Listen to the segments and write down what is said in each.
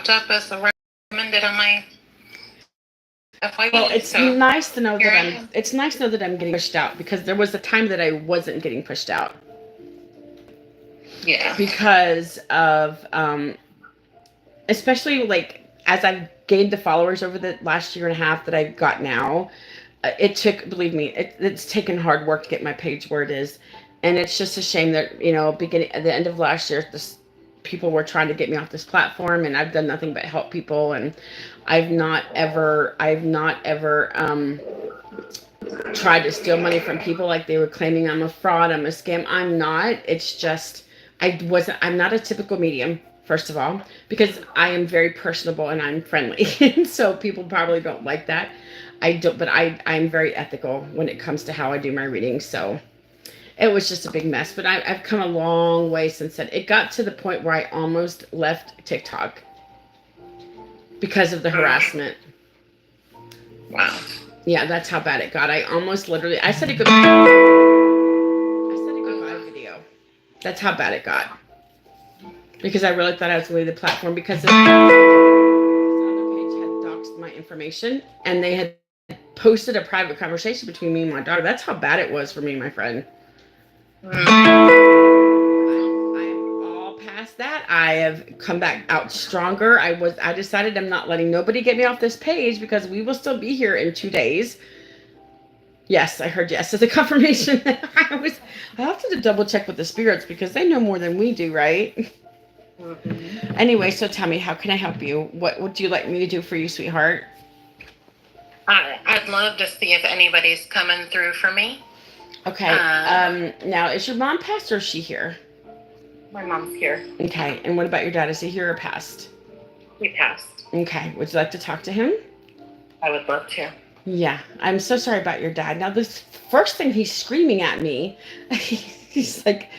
popped up as a recommended on my FYE. Well, it's nice to know that am. it's nice to know that I'm getting pushed out, because there was a time that I wasn't getting pushed out. Yeah. Because of especially like as I've gained the followers over the last year and a half that I've got now, it took, believe me, it's taken hard work to get my page where it is, and it's just a shame that beginning at the end of last year, this people were trying to get me off this platform, and I've done nothing but help people, and I've not ever tried to steal money from people like they were claiming I'm a fraud, I'm a scam. I'm not. It's just I'm not a typical medium, first of all, because I am very personable and I'm friendly. And so people probably don't like that. I don't, but I'm very ethical when it comes to how I do my readings. So it was just a big mess, but I've come a long way since then. It got to the point where I almost left TikTok because of the harassment. Wow. Yeah, that's how bad it got. I almost literally, I said a goodbye video. That's how bad it got. Because I really thought I was going to leave the platform, because this other page had doxed my information, and they had posted a private conversation between me and my daughter. That's how bad it was for me, my friend. I'm all past that. I have come back out stronger. I decided I'm not letting nobody get me off this page, because we will still be here in 2 days. Yes, I heard yes as a confirmation. I have to double check with the spirits, because they know more than we do, right? Mm-hmm. Anyway, so tell me, how can I help you? What would you like me to do for you, sweetheart? I'd love to see if anybody's coming through for me. Okay. Now, is your mom passed, or is she here? My mom's here. Okay. And what about your dad? Is he here or passed? He passed. Okay. Would you like to talk to him? I would love to. Yeah. I'm so sorry about your dad. Now, the first thing he's screaming at me, he's like,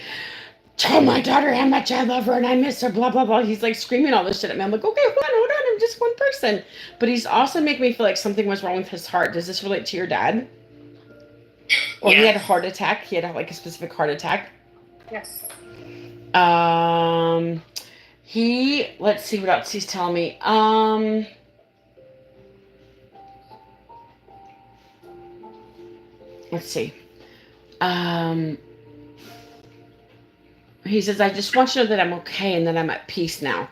tell my daughter how much I love her and I miss her, blah, blah, blah. He's like screaming all this shit at me. I'm like, okay, hold on. I'm just one person. But he's also making me feel like something was wrong with his heart. Does this relate to your dad? Well, yes. He had a heart attack. He had a specific heart attack. Yes. Let's see what else he's telling me. Let's see. He says, I just want you to know that I'm okay and that I'm at peace now.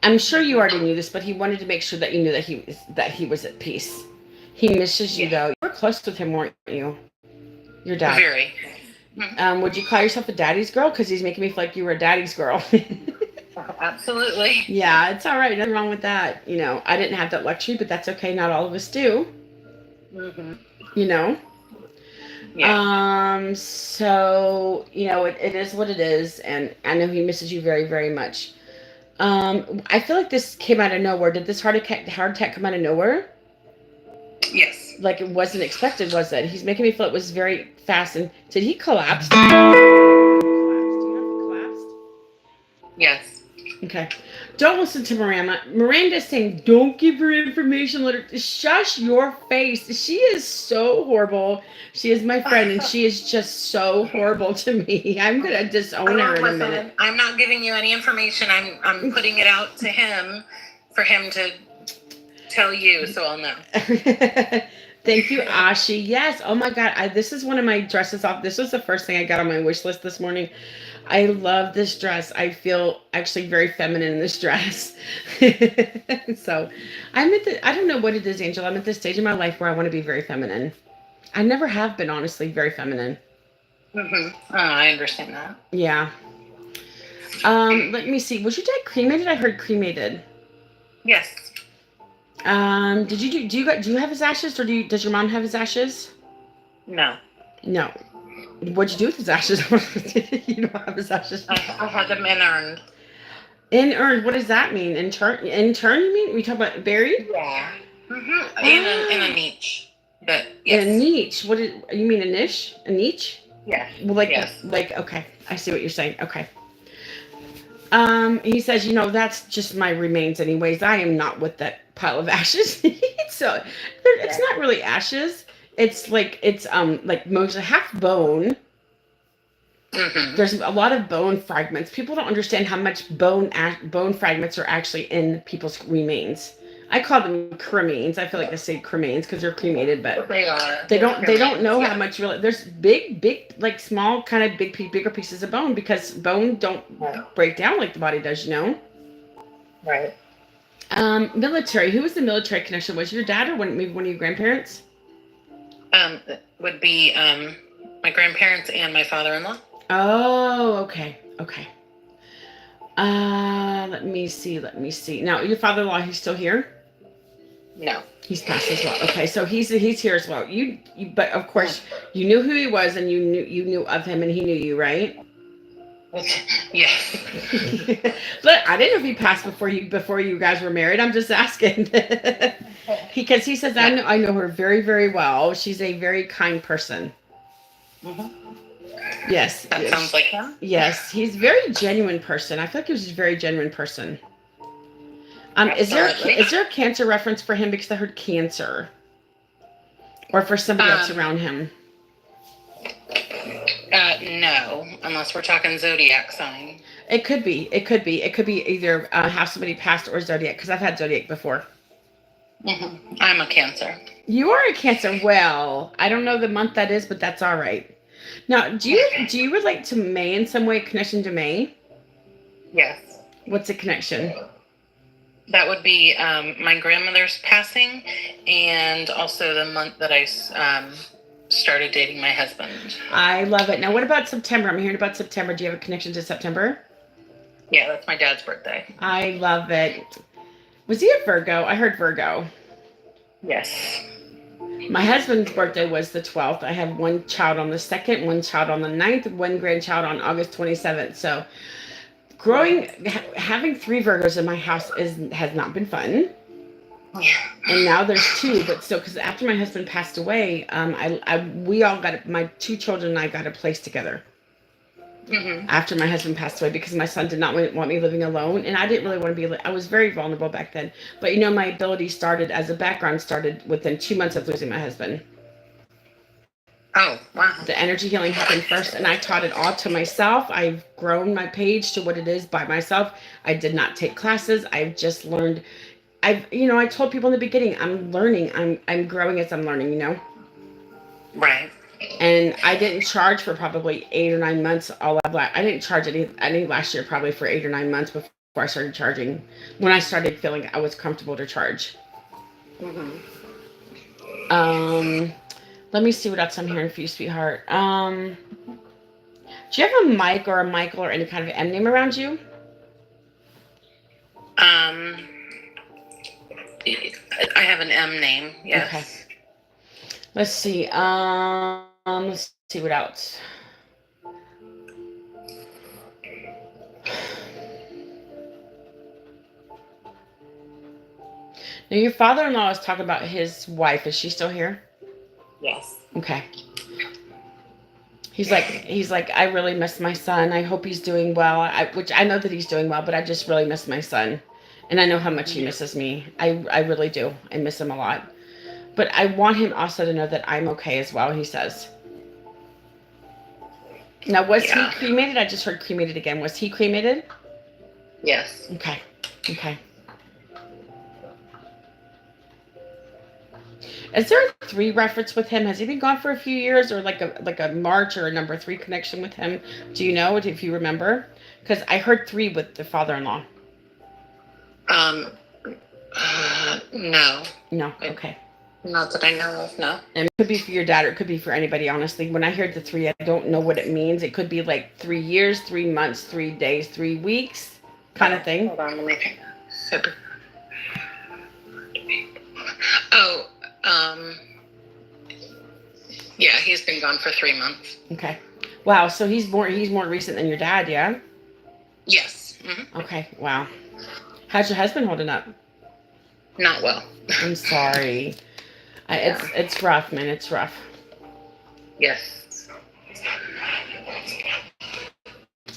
I'm sure you already knew this, but he wanted to make sure that you knew that he was at peace. He misses you, though. You were close with him, weren't you? Your dad. Very. Would you call yourself a daddy's girl? Because he's making me feel like you were a daddy's girl. Absolutely. Yeah, it's all right. Nothing wrong with that. I didn't have that luxury, but that's okay. Not all of us do. Mm-hmm. Yeah. So, it is what it is, and I know he misses you very, very much. I feel like this came out of nowhere. Did this heart attack come out of nowhere? Yes. Like, it wasn't expected, was it? He's making me feel it was very fast. And did he collapse? Do you know if he collapsed? Yes. Okay. Don't listen to Miranda. Miranda's saying, don't give her information. Let her shush your face. She is so horrible. She is my friend, and she is just so horrible to me. I'm going to disown her in a minute. I'm not giving you any information. I'm putting it out to him for him to tell you, so I'll know. Thank you, Ashi. Yes. Oh my God. This is one of my dresses off. This was the first thing I got on my wish list this morning. I love this dress. I feel actually very feminine in this dress. So I don't know what it is, Angel. I'm at this stage in my life where I want to be very feminine. I never have been, honestly, very feminine. Mm-hmm. Oh, I understand that. Yeah. Let me see. Was your dad cremated? I heard cremated. Yes. Do you have his ashes, or does your mom have his ashes? No. No. What'd you do with his ashes? You don't have his ashes. I had them inurned. Inurned? What does that mean? Intern? You mean? We talk about buried? Yeah. Mm-hmm. In a niche. But yes. In a niche? You mean a niche? A niche? Yeah. Well, okay. I see what you're saying. Okay. He says, that's just my remains anyways. I am not with that pile of ashes. So it's not really ashes. It's like, mostly half bone. Mm-hmm. There's a lot of bone fragments. People don't understand how much bone fragments are actually in people's remains. I call them cremains. I feel like I say cremains because they're cremated, but They are. they don't know how Yeah. much really. There's big like small kind of bigger pieces of bone because bone don't break down like the body does. Right. Military. Who was the military connection? Was your dad or maybe one of your grandparents? Would be my grandparents and my father-in-law. Oh, okay, okay. Let me see. Let me see. Now, your father-in-law, he's still here. No. He's passed as well. Okay, so he's here as well. But of course, you knew who he was, and you knew of him, and he knew you, right? Yes. Look, I didn't know if he passed before you guys were married. I'm just asking. Because he says I know her very, very well. She's a very kind person. Mm-hmm. Yes. That sounds like him. Yes, he's a very genuine person. I feel like he's a very genuine person. Is there a cancer reference for him? Because I heard cancer, or for somebody else around him. No, unless we're talking zodiac sign. It could be. It could be either how somebody passed or zodiac. Because I've had zodiac before. Mm-hmm. I'm a Cancer. You are a Cancer. Well, I don't know the month that is, but that's all right. Now, do you relate to May in some way? Connection to May? Yes. What's the connection? That would be my grandmother's passing, and also the month that I started dating my husband. I love it. Now, what about September? I'm hearing about September. Do you have a connection to September? Yeah, that's my dad's birthday. I love it. Was he a Virgo? I heard Virgo. Yes. My husband's birthday was the 12th. I have one child on the 2nd, one child on the 9th, one grandchild on August 27th. So having 3 Virgos in my house has not been fun. Yeah. And now there's 2, but still, because after my husband passed away, we all my 2 children and I got a place together. Mm-hmm. After my husband passed away, because my son did not want me living alone, and I didn't really want to be. I was very vulnerable back then, but my ability started within 2 months of losing my husband. Oh, wow. The energy healing happened first, and I taught it all to myself. I've grown my page to what it is by myself. I did not take classes. I've just learned. I told people in the beginning, I'm learning. I'm growing as I'm learning. Right. And I didn't charge for probably 8 or 9 months. I didn't charge any last year, probably for 8 or 9 months before I started charging. When I started feeling I was comfortable to charge. Mm-hmm. Let me see what else I'm hearing for you, sweetheart. Do you have a Mike or a Michael or any kind of M name around you? I have an M name. Yes. Okay. Let's see. Let's see what else. Now, your father-in-law is talking about his wife. Is she still here? Yes. Okay. He's like, I really miss my son. I hope he's doing well. Which I know that he's doing well, but I just really miss my son. And I know how much he misses me. I really do. I miss him a lot. But I want him also to know that I'm okay as well, he says. Now, was he cremated? I just heard cremated again. Was he cremated? Yes. Okay. Is there a 3 reference with him? Has he been gone for a few years, or like a March or a number 3 connection with him? Do you know if you remember? Because I heard 3 with the father-in-law. No. No. Okay. Not that I know of. No. And it could be for your dad, or it could be for anybody. Honestly, when I heard the 3, I don't know what it means. It could be like 3 years, 3 months, 3 days, 3 weeks, kind of thing. Hold on, let me think. Oh. Yeah, he's been gone for 3 months. Okay. Wow. So he's more recent than your dad, yeah? Yes. Mm-hmm. Okay. Wow. How's your husband holding up? Not well. I'm sorry. It's rough, man. It's rough. Yes.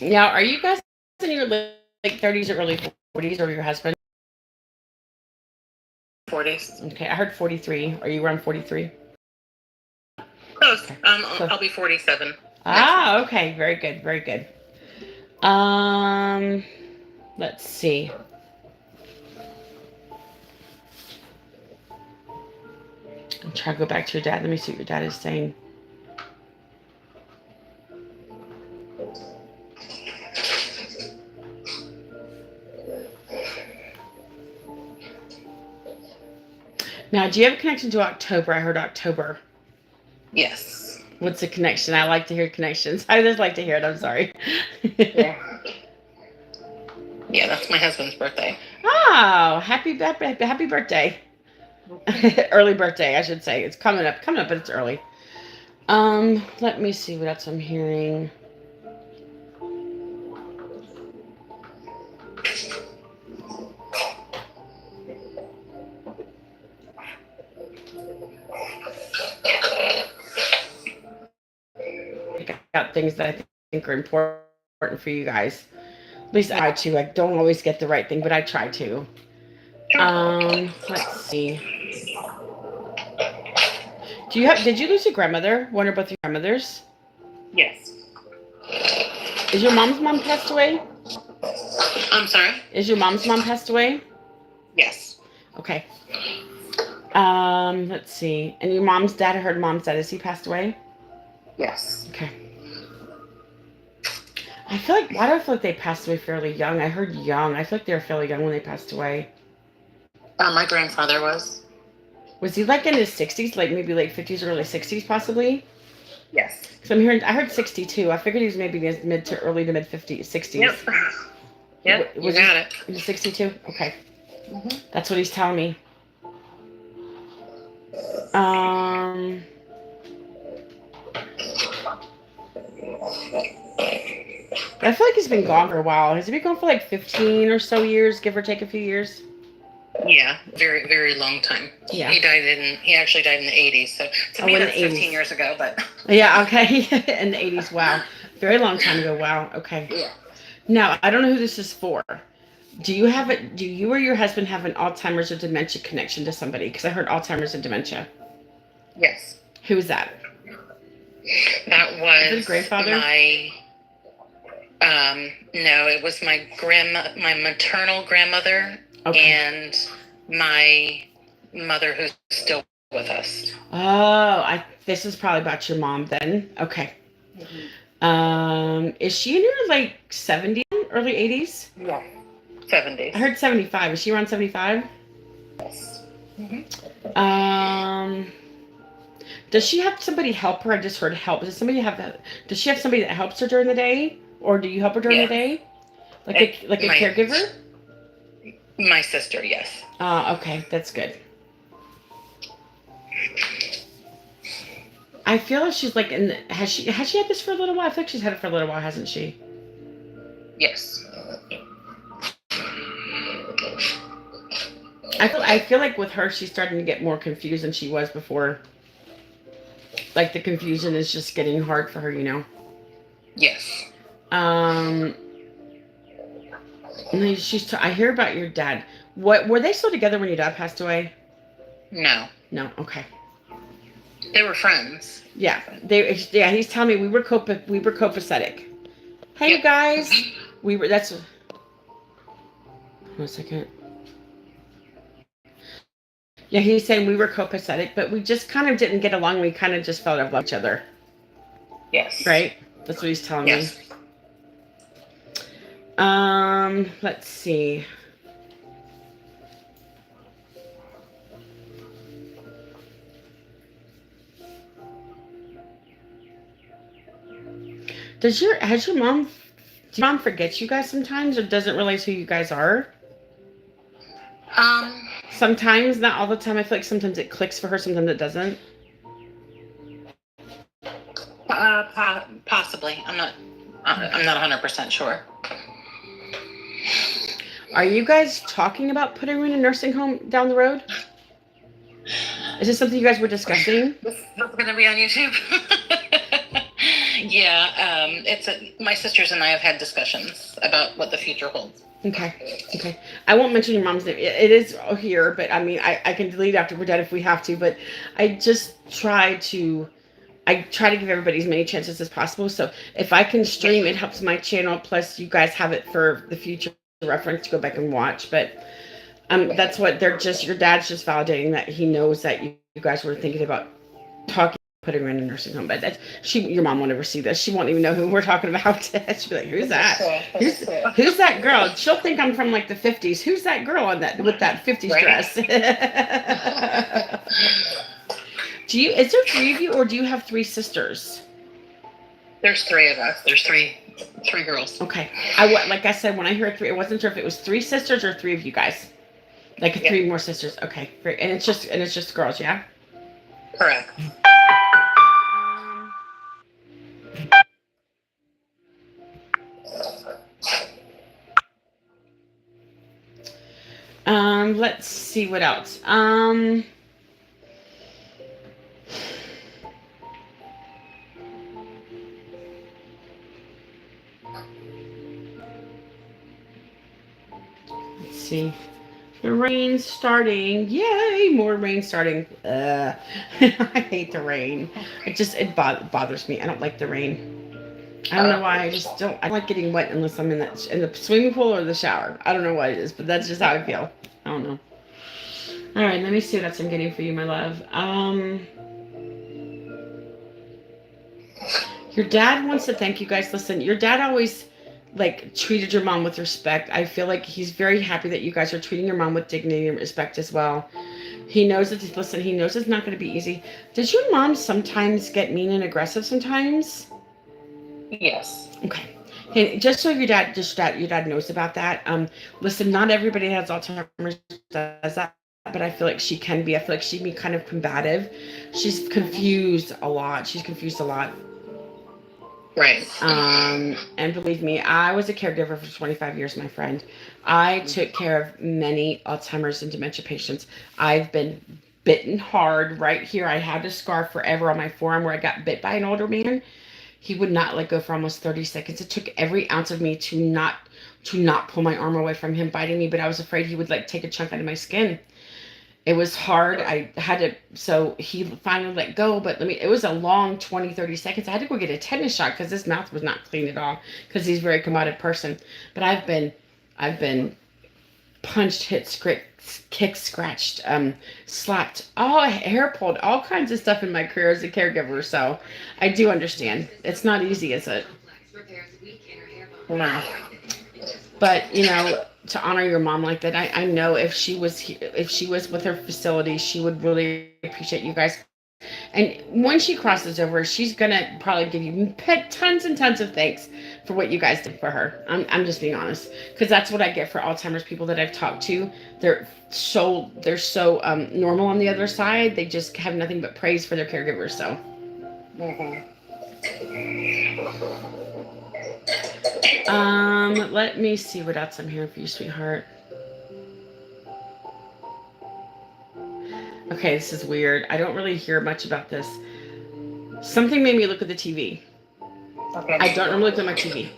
Now, are you guys in your late 30s or early 40s, or your husband? 40s. Okay, I heard 43. Are you around 43? Close. I'll be 47. Ah, okay. Very good. Very good. Let's see. I'm trying to go back to your dad. Let me see what your dad is saying. Now, do you have a connection to October? I heard October. Yes. What's the connection? I like to hear connections. I just like to hear it. I'm sorry. Yeah. Yeah, that's my husband's birthday. Oh, happy birthday. Early birthday, I should say. It's coming up, but it's early. Let me see what else I'm hearing. Got things that I think are important for you guys. At least I try to. I don't always get the right thing, but I try to. Let's see. Did you lose your grandmother? One or both your grandmothers? Yes. Is your mom's mom passed away? I'm sorry? Is your mom's mom passed away? Yes. Okay. Let's see. And your mom's dad, I heard mom's dad, is he passed away? Yes. Okay. Why do I feel like they passed away fairly young? I heard young. I feel like they were fairly young when they passed away. My grandfather was. Was he like in his 60s, like maybe late 50s, early 60s possibly? Yes. So I heard 62. I figured he was maybe in his mid to early to mid 50s, 60s. Yep. Yep, you got it. He was 62? Okay. Mm-hmm. That's what he's telling me. I feel like he's been gone for a while. Has he been gone for like 15 or so years, give or take a few years? Yeah, very, very long time. Yeah. He actually died in the 80s. So to me, that's 15 years ago, but. Yeah, okay. In the 80s, wow. Very long time ago, wow. Okay. Yeah. Now, I don't know who this is for. Do you or your husband have an Alzheimer's or dementia connection to somebody? Because I heard Alzheimer's and dementia. Yes. Who is that? That was Is it a grandfather? No, it was my maternal grandmother. Okay. And my mother, who's still with us. Oh, this is probably about your mom then. Okay. Mm-hmm. Is she in her like 70s, early 80s? Yeah. 70s. I heard 75. Is she around 75? Yes. Mm-hmm. Does she have somebody help her? I just heard help. Does she have somebody that helps her during the day? Or do you help her during the day? Like a caregiver? My sister, yes. Okay, that's good. I feel like she's like has she had this for a little while? I feel like she's had it for a little while, hasn't she? Yes. I feel like with her she's starting to get more confused than she was before. Like the confusion is just getting hard for her, you know? Yes. I hear about your dad. What were they still together when your dad passed away? No. No. Okay. They were friends. Yeah. He's telling me we were copacetic. Hey, you guys. Hold on a second. Yeah, he's saying we were copacetic, but we just kind of didn't get along. We kind of just felt love each other. Yes. Right? That's what he's telling me. Let's see. Does your mom forget you guys sometimes, or doesn't realize who you guys are? Sometimes, not all the time. I feel like sometimes it clicks for her, sometimes it doesn't. Possibly. I'm not 100% sure. Are you guys talking about putting her in a nursing home down the road? Is this something you guys were discussing? This is going to be on YouTube. Yeah, my sisters and I have had discussions about what the future holds. Okay. I won't mention your mom's name. It is here, but I mean, I can delete after we're done if we have to. But I just try to I try to give everybody as many chances as possible. So if I can stream, it helps my channel. Plus, you guys have it for the future reference to go back and watch. But that's what they're just. Your dad's just validating that he knows that you guys were thinking about talking, putting her in a nursing home. But your mom won't ever see this. She won't even know who we're talking about. She'll be like, "Who's that? Who's that girl?" She'll think I'm from like the 50s. Who's that girl on that with that 50s dress? Is there 3 of you, or do you have 3 sisters? There's 3 of us. There's three girls. Okay. Like I said, when I heard 3, I wasn't sure if it was 3 sisters or 3 of you guys. Like 3 more sisters. Okay. Great. And it's just girls, yeah? Correct. Let's see what else. Let's see. The rain's starting. Yay! More rain starting. I hate the rain. It bothers me. I don't like the rain. I don't know why. I don't like getting wet unless I'm in the swimming pool or the shower. I don't know what it is, but that's just how I feel. I don't know. All right, let me see what else I'm getting for you, my love. Your dad wants to thank you guys. Listen, your dad always treated your mom with respect. I feel like he's very happy that you guys are treating your mom with dignity and respect as well. He knows that. Listen, he knows it's not going to be easy. Does your mom sometimes get mean and aggressive sometimes? Yes. Okay. Hey, just so your dad knows about that. Listen, not everybody has Alzheimer's does that, but I feel like she can be. I feel like she'd be kind of combative. She's confused a lot. Right. And believe me, I was a caregiver for 25 years, my friend. I took care of many Alzheimer's and dementia patients. I've been bitten hard right here. I had a scar forever on my forearm where I got bit by an older man. He would not let go for almost 30 seconds. It took every ounce of me to not pull my arm away from him biting me, but I was afraid he would take a chunk out of my skin. It was hard. I had to, so he finally let go, but it was a long 20, 30 seconds. I had to go get a tetanus shot because his mouth was not clean at all because he's a very combative person. But I've been punched, hit, kicked, scratched, slapped, hair pulled, all kinds of stuff in my career as a caregiver. So I do understand. It's not easy, is it? No. But to honor your mom like that, I know if she was with her facility, she would really appreciate you guys. And when she crosses over, she's gonna probably give you tons and tons of thanks for what you guys did for her. I'm just being honest, because that's what I get for Alzheimer's people that I've talked to. They're so normal on the other side. They just have nothing but praise for their caregivers. So. Let me see what else I'm hearing for you, sweetheart. Okay, this is weird. I don't really hear much about this. Something made me look at the TV. Okay. I don't normally look at my TV.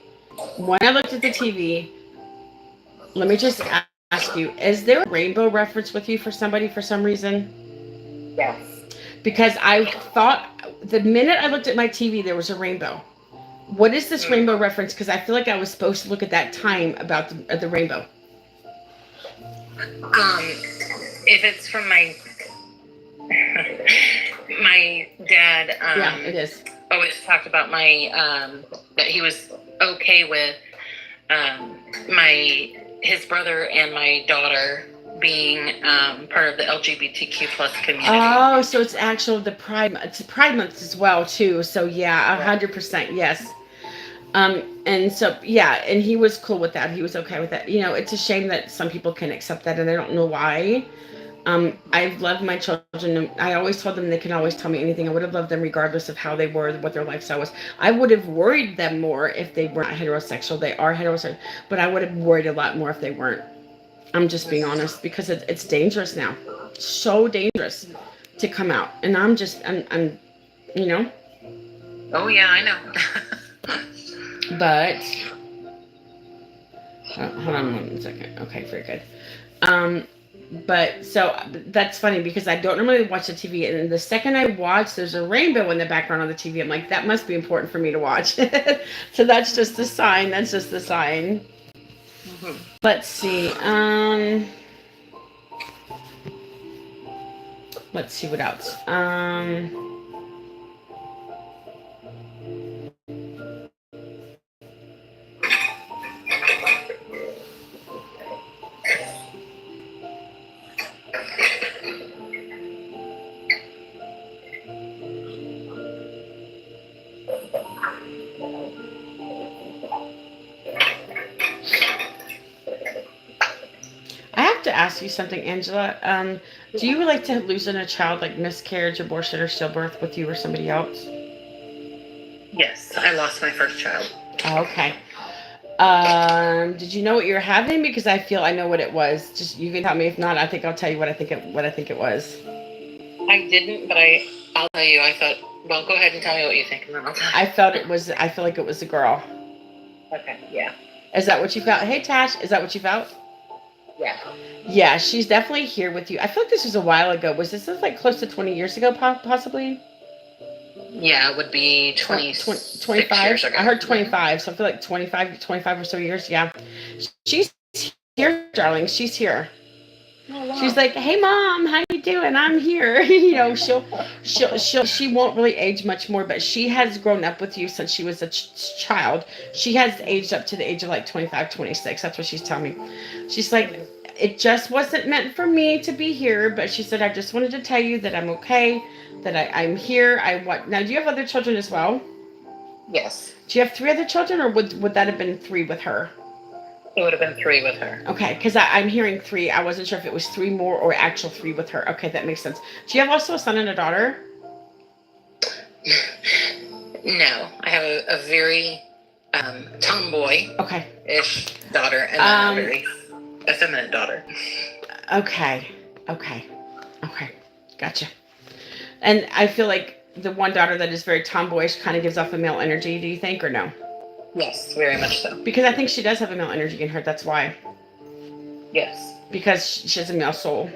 When I looked at the TV, let me just ask you, is there a rainbow reference with you for somebody for some reason? Yes. Because I thought the minute I looked at my TV, there was a rainbow. What is this rainbow reference? Because I feel like I was supposed to look at that time about the rainbow. If it's from my dad, yeah, it is. Always talked about that he was okay with his brother and my daughter being part of the LGBTQ plus community. Oh, so it's actually it's Pride Month as well too. So yeah, 100%, yes. And so yeah, and he was cool with that. He was okay with that. It's a shame that some people can accept that, and I don't know why. I've loved my children. I always told them they can always tell me anything. I would have loved them regardless of how they were, what their lifestyle was. I would have worried them more if they were not heterosexual. They are heterosexual, but I would have worried a lot more if they weren't. I'm just being honest, because it's dangerous now. So dangerous to come out. And I'm Oh yeah, I know. But hold on 1 second. Okay, very good. But so that's funny because I don't normally watch the TV, and the second I watch, there's a rainbow in the background on the TV. I'm like, that must be important for me to watch. So that's just the sign. That's just the sign. Mhm. Let's see. Let's see what else. I have to ask you something, Angela. Do you relate to losing a child like miscarriage, abortion, or stillbirth with you or somebody else? Yes, I lost my first child. Oh, okay. Did you know what you were having? Because I feel I know what it was. Just you can tell me. If not, I think I'll tell you what I think it was. I didn't, but I'll tell you. I thought, well, go ahead and tell me what you think, and then I'll tell you. I felt it was. I feel like it was a girl. Okay, yeah. Is that what you felt? Hey, Tash, is that what you felt? Yeah. Yeah, she's definitely here with you. I feel like this was a while ago. Was this like close to 20 years ago, possibly? Yeah, it would be 26 years ago. I heard 25, so I feel like 25 or so years. Yeah. She's here, darling. She's here. Oh, wow. She's like, "Hey, mom, how you doing? I'm here." She won't really age much more, but she has grown up with you since she was a child. She has aged up to the age of like 25, 26. That's what she's telling me. She's like, it just wasn't meant for me to be here, but she said, I just wanted to tell you that I'm okay, that I'm here. Now, do you have other children as well? Yes. Do you have 3 other children, or would that have been 3 with her? It would have been 3 with her. Okay, because I'm hearing 3. I wasn't sure if it was 3 more or actual 3 with her. Okay, that makes sense. Do you have also a son and a daughter? No, I have a very tomboy-ish daughter, and then a very effeminate daughter. Okay, gotcha. And I feel like the one daughter that is very tomboyish kind of gives off a male energy. Do you think, or no? Yes, very much so. Because I think she does have a male energy in her. That's why. Yes. Because she has a male soul.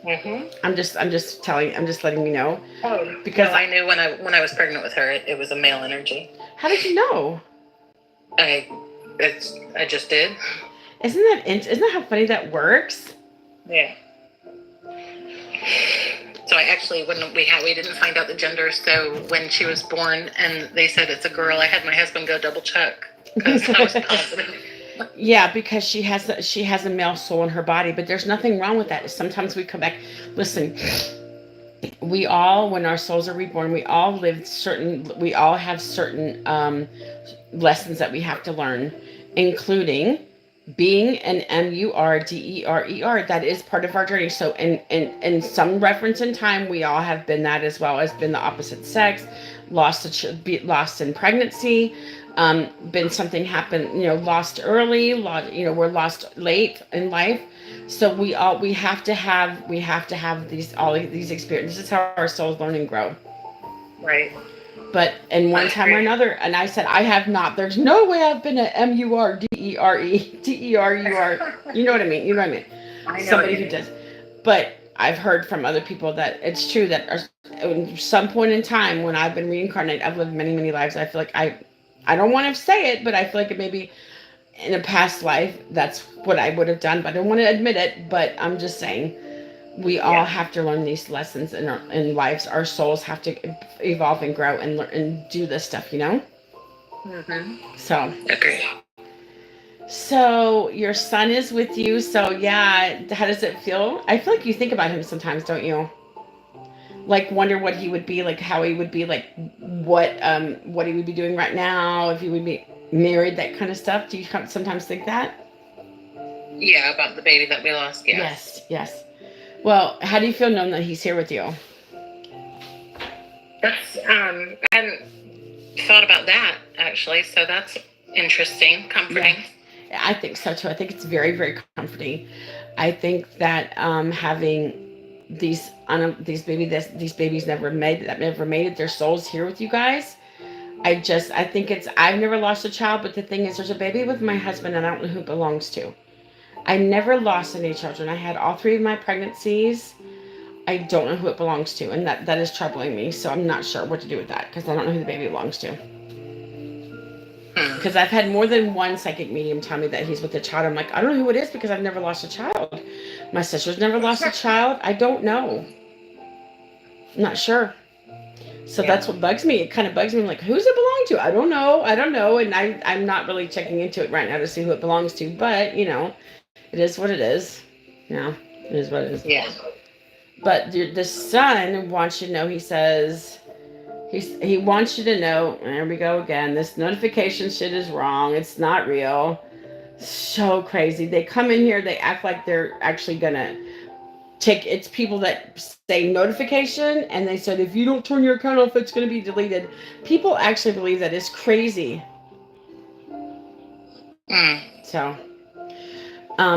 Mhm. I'm just letting you know. Oh, because I knew when I was pregnant with her, it was a male energy. How did you know? I just did. Isn't that how funny that works? Yeah. So I actually, when we didn't find out the gender, so when she was born and they said it's a girl, I had my husband go double check because I was positive. Yeah, because she has a male soul in her body, but there's nothing wrong with that. Sometimes we come back. Listen, we all, when our souls are reborn, we all have certain lessons that we have to learn, including being an MURDERER. That is part of our journey. So in some reference in time, we all have been that, as well as been the opposite sex, lost in pregnancy, been something happen, lost early, we're lost late in life. So we have to have all these experiences. This is how our souls learn and grow. Right. But in one time or another, and I said, I have not. There's no way I've been a MURDERER. You know what I mean? I know Somebody who does. But I've heard from other people that it's true that at some point in time when I've been reincarnated, I've lived many, many lives. I feel like I don't want to say it, but I feel like it maybe in a past life, that's what I would have done. But I don't want to admit it. But I'm just saying, we all have to learn these lessons in lives. Our souls have to evolve and grow and learn and do this stuff, Mm-hmm. So. Agree. So your son is with you. So yeah, how does it feel? I feel like you think about him sometimes, don't you? Like wonder what he would be, like how he would be, like what he would be doing right now, if he would be married, that kind of stuff. Do you sometimes think that? Yeah, about the baby that we lost. Yes. Yes. Well, how do you feel knowing that he's here with you? That's I hadn't thought about that actually, so that's interesting, comforting. Yeah, I think so too. I think it's very, very comforting. I think that having these babies never made it, their souls here with you guys. I've never lost a child, but the thing is, there's a baby with my husband, and I don't know who it belongs to. I never lost any children. I had all 3 of my pregnancies. I don't know who it belongs to, and that is troubling me. So I'm not sure what to do with that because I don't know who the baby belongs to. Hmm. Because I've had more than one psychic medium tell me that he's with a child. I'm like, I don't know who it is because I've never lost a child. My sister's never lost a child. I don't know. I'm not sure. So Yeah. that's what bugs me. It kind of bugs me. I'm like, who's it belong to? I don't know. I don't know. And I'm not really checking into it right now to see who it belongs to. But, it is what it is. Yeah, it is what it is. Yeah. But the son wants you to know, he says, he wants you to know, there we go again, this notification shit is wrong. It's not real. So crazy. They come in here, they act like they're actually going to it's people that say notification, and they said, if you don't turn your account off, it's going to be deleted. People actually believe that. It's crazy. So...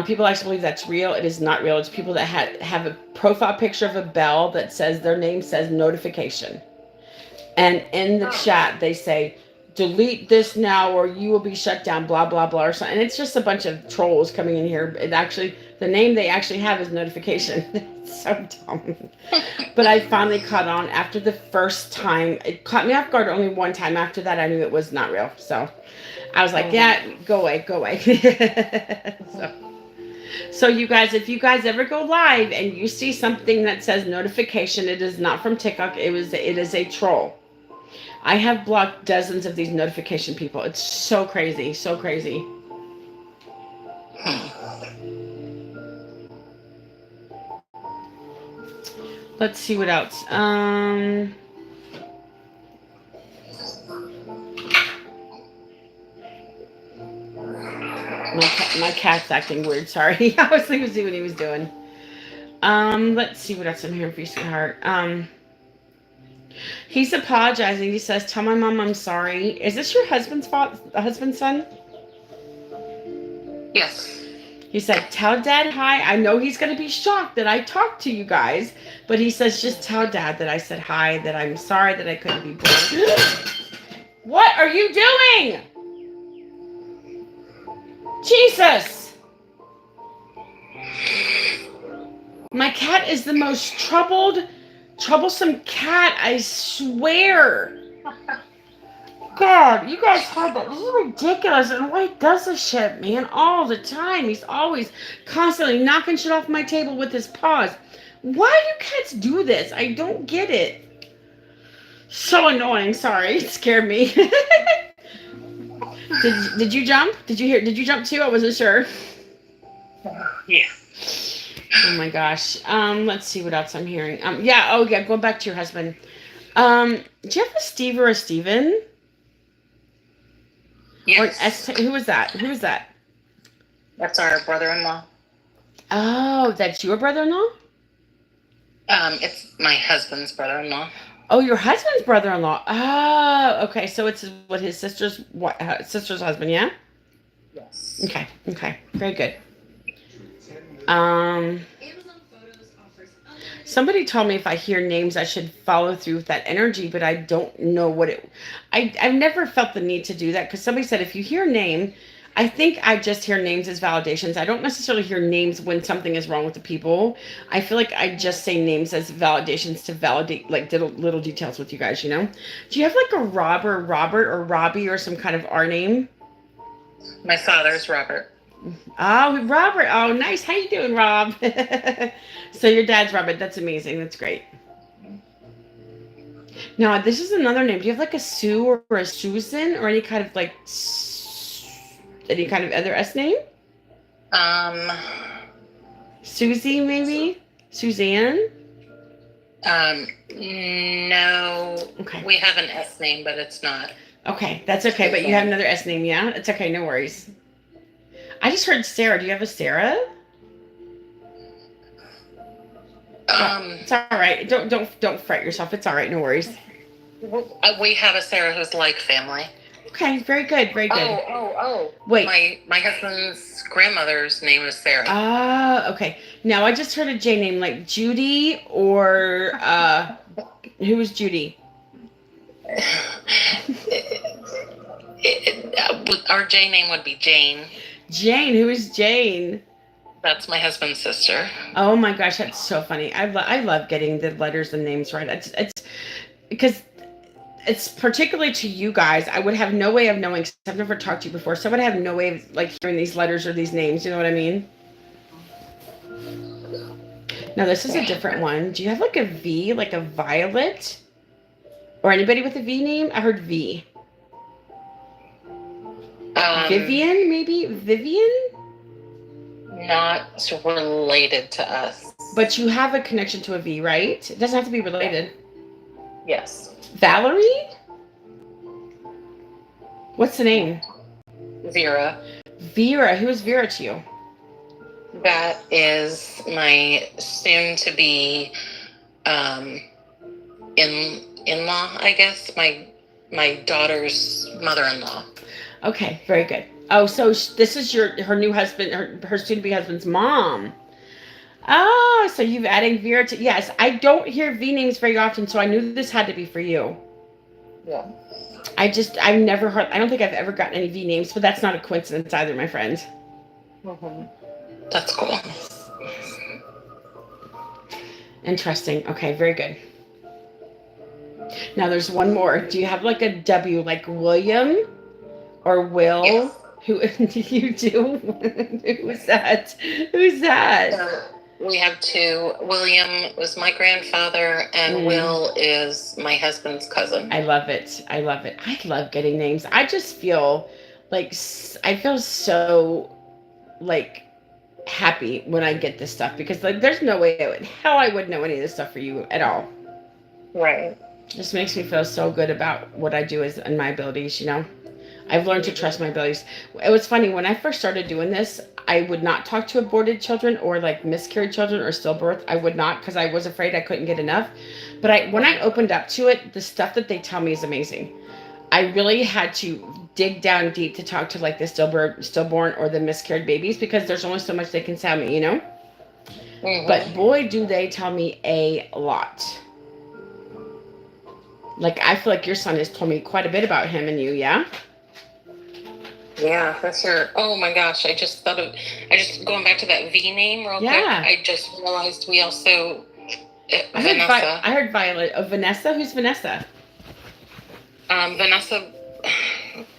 people actually believe that's real. It is not real. It's people that have a profile picture of a bell that says their name says notification. And in the chat, they say, delete this now or you will be shut down, blah, blah, blah, or something. And it's just a bunch of trolls coming in here. The name they actually have is notification. It's so dumb. But I finally caught on after the first time. It caught me off guard only one time. After that, I knew it was not real. So I was like, yeah, go away. So you guys, if you guys ever go live and you see something that says notification, it is not from TikTok. It is a troll. I have blocked dozens of these notification people. It's so crazy, so crazy. Let's see what else. My cat's acting weird. Sorry. I was thinking see what he was doing. Let's see what else I'm hearing for you, sweetheart. He's apologizing. He says, "Tell my mom I'm sorry." Is this your husband's son? Yes. He said, "Tell Dad hi." I know he's gonna be shocked that I talked to you guys, but he says, "Just tell Dad that I said hi. That I'm sorry that I couldn't be born." What are you doing? Jesus! My cat is the most troublesome cat, I swear. God, you guys heard that. This is ridiculous. And why does this shit, man, all the time? He's always constantly knocking shit off my table with his paws. Why do cats do this? I don't get it. So annoying. Sorry, it scared me. Did you jump? Did you jump too? I wasn't sure. Yeah. Oh my gosh. Let's see what else I'm hearing. Going back to your husband. Do you have a Steve or a Steven? Yes. Or who was that? Who is that? That's our brother-in-law. Oh, that's your brother-in-law? It's my husband's brother-in-law. Oh, your husband's brother-in-law. Oh, okay. So it's his sister's husband, yeah? Yes. Okay. Very good. Somebody told me if I hear names, I should follow through with that energy, but I don't know what it. I've never felt the need to do that because somebody said if you hear a name, I think I just hear names as validations. I don't necessarily hear names when something is wrong with the people. I feel like I just say names as validations to validate like little details with you guys, Do you have like a Rob or Robert or Robbie or some kind of R name? My father's Robert. Oh, Robert. Oh, nice. How you doing, Rob? So your dad's Robert. That's amazing. That's great. Now, this is another name. Do you have like a Sue or a Susan or any kind of other S name? Susie, maybe? Suzanne? No. Okay. We have an S name, but it's not. Okay, that's okay. But you have another S name, yeah? It's okay. No worries. I just heard Sarah. Do you have a Sarah? It's all right. Don't fret yourself. It's all right. No worries. We have a Sarah who's like family. Okay, very good. Very good. Oh. Wait. My husband's grandmother's name is Sarah. Ah, okay. Now I just heard a J name like Judy or who was Judy? Our J name would be Jane. Jane. Who is Jane? That's my husband's sister. Oh my gosh, that's so funny. I love getting the letters and names right. It's because it's particularly to you guys. I would have no way of knowing 'cause I've never talked to you before, so I would have no way of like hearing these letters or these names. You know what I mean? Now this is a different one. Do you have like a V, like a Violet, or anybody with a V name? I heard V. Vivian, maybe Vivian. Not related to us. But you have a connection to a V, right? It doesn't have to be related. Yes. Valerie? What's the name? Vera. Vera. Who is Vera to you? That is my soon-to-be in-law, I guess. My daughter's mother-in-law. Okay, very good. Oh, so this is her new husband, her soon-to-be husband's mom. Oh, so you've adding Vera to... Yes, I don't hear V names very often, so I knew this had to be for you. Yeah. I've never heard... I don't think I've ever gotten any V names, but that's not a coincidence either, my friend. Mm-hmm. That's cool. Interesting. Okay, very good. Now there's one more. Do you have like a W, like William or Will? Yes. Who you do? Who's that? Who's that? We have two. William was my grandfather, and Will is my husband's cousin. I love it. I love it. I love getting names. I just feel like I feel so like happy when I get this stuff because like there's no way I would know any of this stuff for you at all. Right. It just makes me feel so good about what I do and my abilities, you know. I've learned to trust my abilities. It was funny when I first started doing this, I would not talk to aborted children or like miscarried children or stillbirth. I would not because I was afraid I couldn't get enough. But when I opened up to it, the stuff that they tell me is amazing. I really had to dig down deep to talk to like the stillborn or the miscarried babies because there's only so much they can tell me, you know? Mm-hmm. But boy, do they tell me a lot. Like, I feel like your son has told me quite a bit about him and you, yeah? Yeah, for sure. Oh my gosh, I just going back to that V name real quick. I just realized we also, Vanessa. I heard Violet. Oh, Vanessa? Who's Vanessa? Vanessa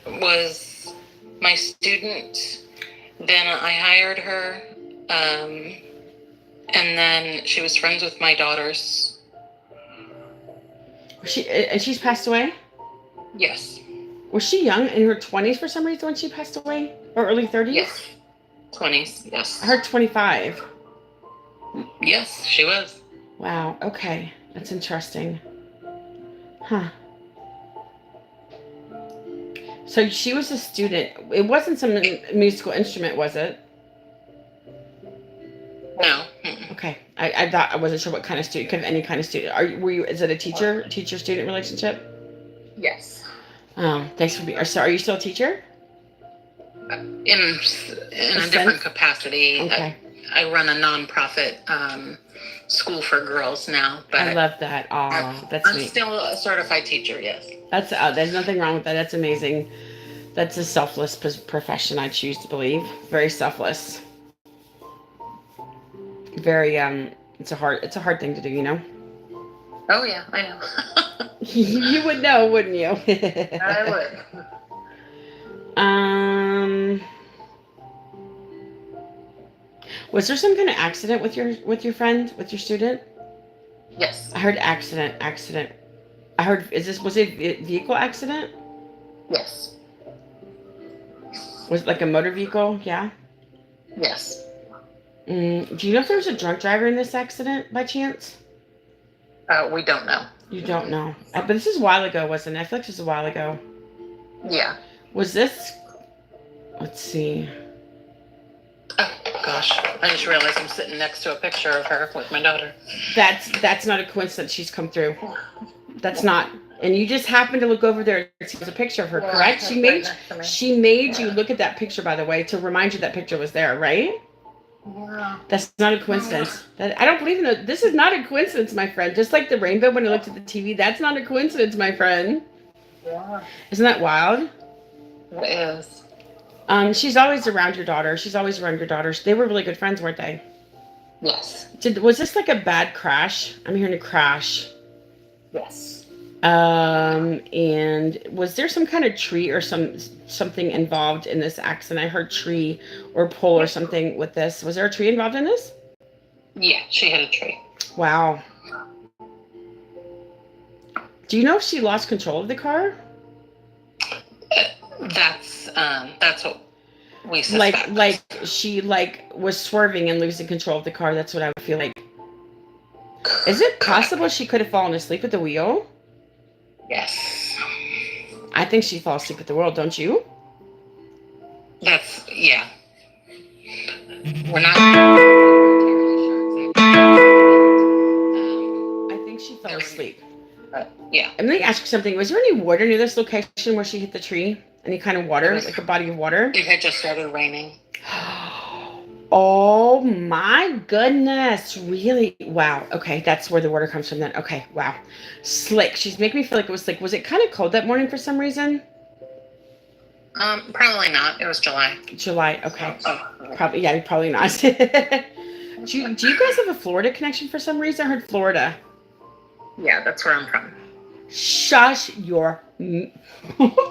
was my student. Then I hired her. And then she was friends with my daughters. And she's passed away? Yes. Was she young in her 20s for some reason when she passed away? Or early 30s? Yes. 20s, yes. I heard 25. Yes, she was. Wow, okay. That's interesting. Huh. So she was a student. It wasn't some musical instrument, was it? No. Okay. I thought I wasn't sure what kind of student, any kind of student. Is it a teacher-student relationship? Yes. Oh, thanks for being. So, are you still a teacher? In a different capacity. Okay. I run a nonprofit school for girls now. But I love that. Oh, that's I'm neat. still a certified teacher. Yes. That's there's nothing wrong with that. That's amazing. That's a selfless profession. I choose to believe. Very selfless. Very It's a hard thing to do. You know. Oh yeah, I know. You would know, wouldn't you? I would. Was there some kind of accident with your friend, with your student? Yes. I heard accident. I heard, was it a vehicle accident? Yes. Was it like a motor vehicle? Yeah? Yes. Do you know if there was a drunk driver in this accident by chance? We don't know. You don't know. But this is a while ago, wasn't it? I feel like this was a while ago. Yeah. Was this... Let's see. Oh, gosh. I just realized I'm sitting next to a picture of her with my daughter. That's not a coincidence she's come through. That's not. And you just happened to look over there and see there's a picture of her, correct? She made you look at that picture, by the way, to remind you that picture was there, right? Yeah. That's not a coincidence. I don't believe in it. This is not a coincidence, my friend. Just like the rainbow when I looked at the TV, that's not a coincidence, my friend. Yeah. Isn't that wild? It is. She's always around your daughter. She's always around your daughters. They were really good friends, weren't they? Yes. Was this like a bad crash? I'm hearing a crash. Yes. And was there some kind of tree or something involved in this accident? I heard tree or pole or something with this. Was there a tree involved in this? Yeah, she hit a tree. Wow. Do you know if she lost control of the car? That's what we suspect. Like she was swerving and losing control of the car. That's what I would feel like. Is it possible she could have fallen asleep at the wheel? Yes. I think she fell asleep at the wheel, don't you? Yeah. We're not. I think she fell asleep. Yeah. And let me ask you something. Was there any water near this location where she hit the tree? Any kind of water, like a body of water? It had just started raining. Oh my goodness. Really? Wow. Okay. That's where the water comes from then. Okay. Wow. Slick. She's making me feel like it was slick. Was it kind of cold that morning for some reason? Probably not. It was July. July. Okay. Oh. Probably. Yeah, probably not. do you guys have a Florida connection for some reason? I heard Florida. Yeah, that's where I'm from. Shush your...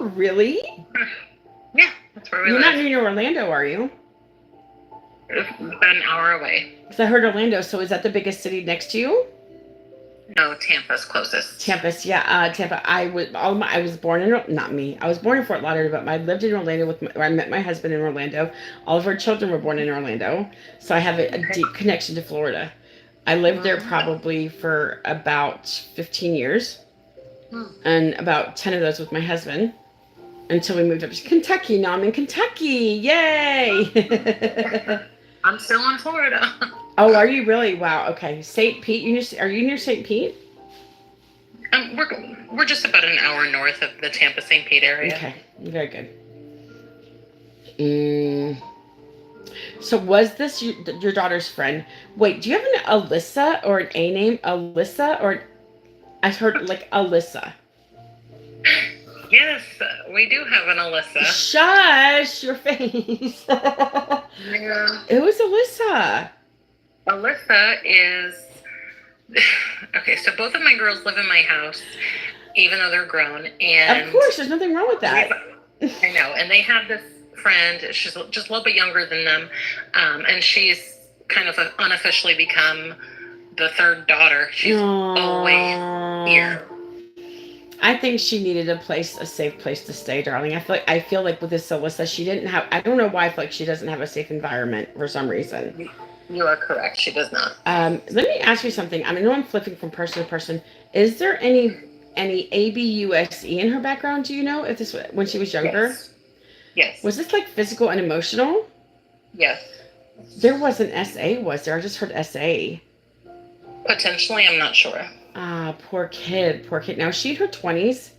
Really? Yeah, that's where we You're live. not near Orlando, are you? It's about an hour away. Because I heard Orlando, so is that the biggest city next to you? No, Tampa's closest. Tampa. I was born in, not me. I was born in Fort Lauderdale, but I lived in Orlando I met my husband in Orlando. All of our children were born in Orlando, so I have a deep connection to Florida. I lived there probably for about 15 years, and about 10 of those with my husband, until we moved up to Kentucky. Now I'm in Kentucky. Yay! I'm still in Florida. Oh, are you really? Wow. Okay. St. Pete. Are you near St. Pete? We're just about an hour north of the Tampa St. Pete area. Okay. Very good. So was this your daughter's friend? Wait, do you have an Alyssa or an A name? Alyssa or I heard like Alyssa. Yes, we do have an Alyssa. Shush your face. Yeah. It was Alyssa. Alyssa is okay. So both of my girls live in my house, even though they're grown. And of course, there's nothing wrong with that. I know, and they have this friend. She's just a little bit younger than them, and she's kind of unofficially become the third daughter. She's always here. I think she needed a safe place to stay, darling. I feel like with this Alyssa, she didn't have. I don't know why I feel like she doesn't have a safe environment for some reason. You are correct. She does not. Let me ask you something. I know I'm flipping from person to person. Is there any ABUSE in her background? Do you know if this when she was younger? Yes. Was this like physical and emotional? Yes. There was an SA, was there? I just heard SA. Potentially, I'm not sure. Ah, poor kid. Now, is she in her 20s?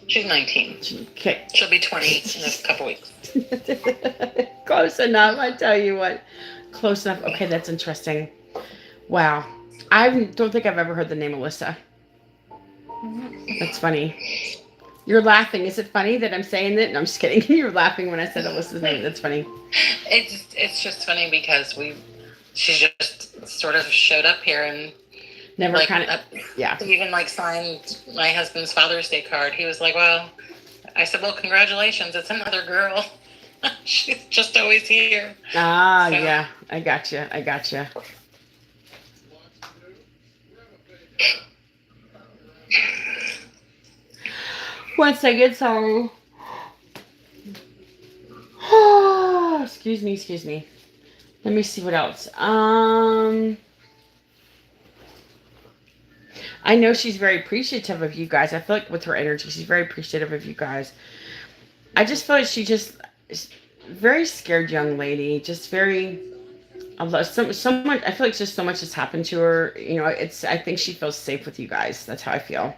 She's 19. Okay. She'll be 20 in a couple weeks. Close enough, I tell you what. Close enough. Okay, that's interesting. Wow. I don't think I've ever heard the name Alyssa. That's funny. You're laughing. Is it funny that I'm saying that? No, I'm just kidding. You're laughing when I said Alyssa's name. That's funny. It's just funny because she just sort of showed up here and never like, kind of, yeah. Even like signed my husband's Father's Day card. He was like, well, I said, well, congratulations. It's another girl. She's just always here. Ah, so. Yeah. I gotcha. One second, sorry. Excuse me. Let me see what else. I know she's very appreciative of you guys. I feel like with her energy, she's very appreciative of you guys. I just feel like she just is very scared young lady. Just very, so much. I feel like just so much has happened to her. I think she feels safe with you guys. That's how I feel.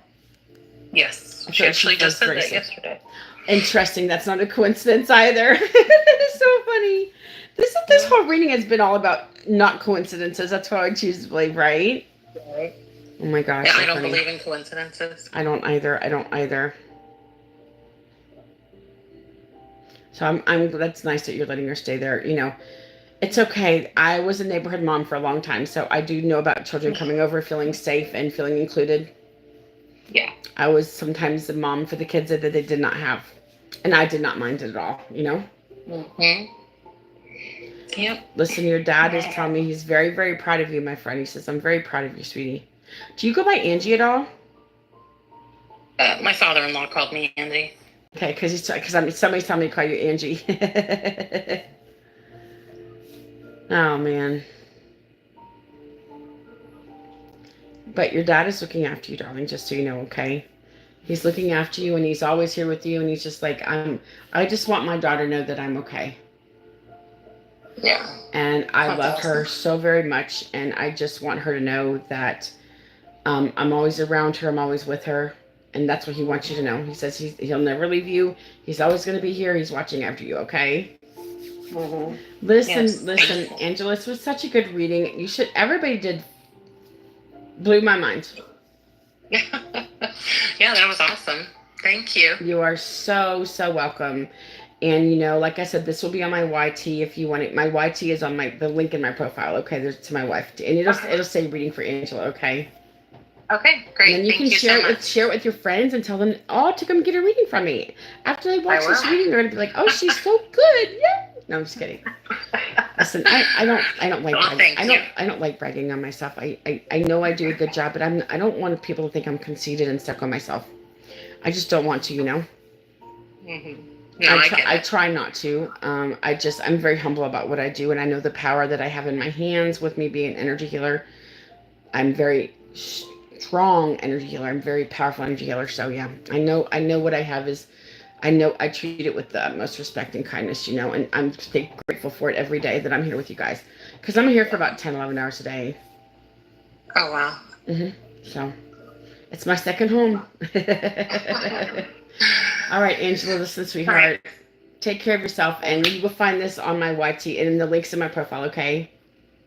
Yes, she actually just said that yesterday. Interesting. That's not a coincidence either. It's so funny. This whole reading has been all about not coincidences. That's how I choose to believe, right? Right. Oh my gosh. Yeah, I don't believe in coincidences. I don't either. So I'm that's nice that you're letting her stay there. You know, it's okay. I was a neighborhood mom for a long time, so I do know about children coming over, feeling safe and feeling included. Yeah. I was sometimes the mom for the kids that they did not have, and I did not mind it at all. You know. Hmm. Yep. Listen, your dad is telling me he's very, very proud of you, my friend. He says, I'm very proud of you, sweetie. Do you go by Angie at all? My father-in-law called me Andy. Okay, because somebody's telling me to call you Angie. Oh, man. But your dad is looking after you, darling, just so you know, okay? He's looking after you, and he's always here with you, and he's just like, I just want my daughter to know that I'm okay. Yeah. And I That's love her awesome. so very much, and I just want her to know that I'm always around her. I'm always with her. And that's what he wants you to know. He says he'll never leave you. He's always going to be here. He's watching after you, okay? Hmm. Listen, Yes. listen, Angela, this was such a good reading. Everybody blew my mind. Yeah, that was awesome. Thank you. You are so, so welcome. And, you know, like I said, this will be on my YT if you want it. My YT is on the link in my profile, okay? There's to my wife. And it'll say reading for Angela, okay? Okay, great. And then you Thank can you so much. share it with your friends and tell them all to come get a reading from me. After they watch this will. reading, they're gonna be like, "Oh, she's so good!" Yeah. No, I'm just kidding. Listen, I don't like Oh, bragging. thank you. I don't like bragging on myself. I know I do a good job, but I don't want people to think I'm conceited and stuck on myself. I just don't want to, you know. Hmm. No, I get I it. try not to. I'm very humble about what I do, and I know the power that I have in my hands with me being an energy healer. I'm very strong energy healer. I'm very powerful energy healer. So yeah, I know what I have is, I know I treat it with the utmost respect and kindness, you know, and I'm grateful for it every day that I'm here with you guys, because I'm here for about 10, 11 hours a day. Oh, wow. So it's my second home. All right, Angela, listen, sweetheart. All right. Take care of yourself, and you will find this on my YT and in the links in my profile, okay?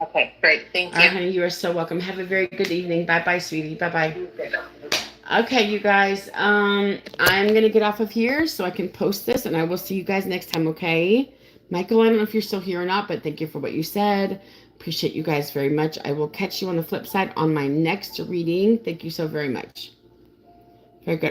Okay, great. Thank All right, you. honey, you are so welcome. Have a very good evening. Bye-bye, sweetie. Bye-bye. Okay, you guys, I'm going to get off of here so I can post this, and I will see you guys next time, okay? Michael, I don't know if you're still here or not, but thank you for what you said. Appreciate you guys very much. I will catch you on the flip side on my next reading. Thank you so very much. Very good.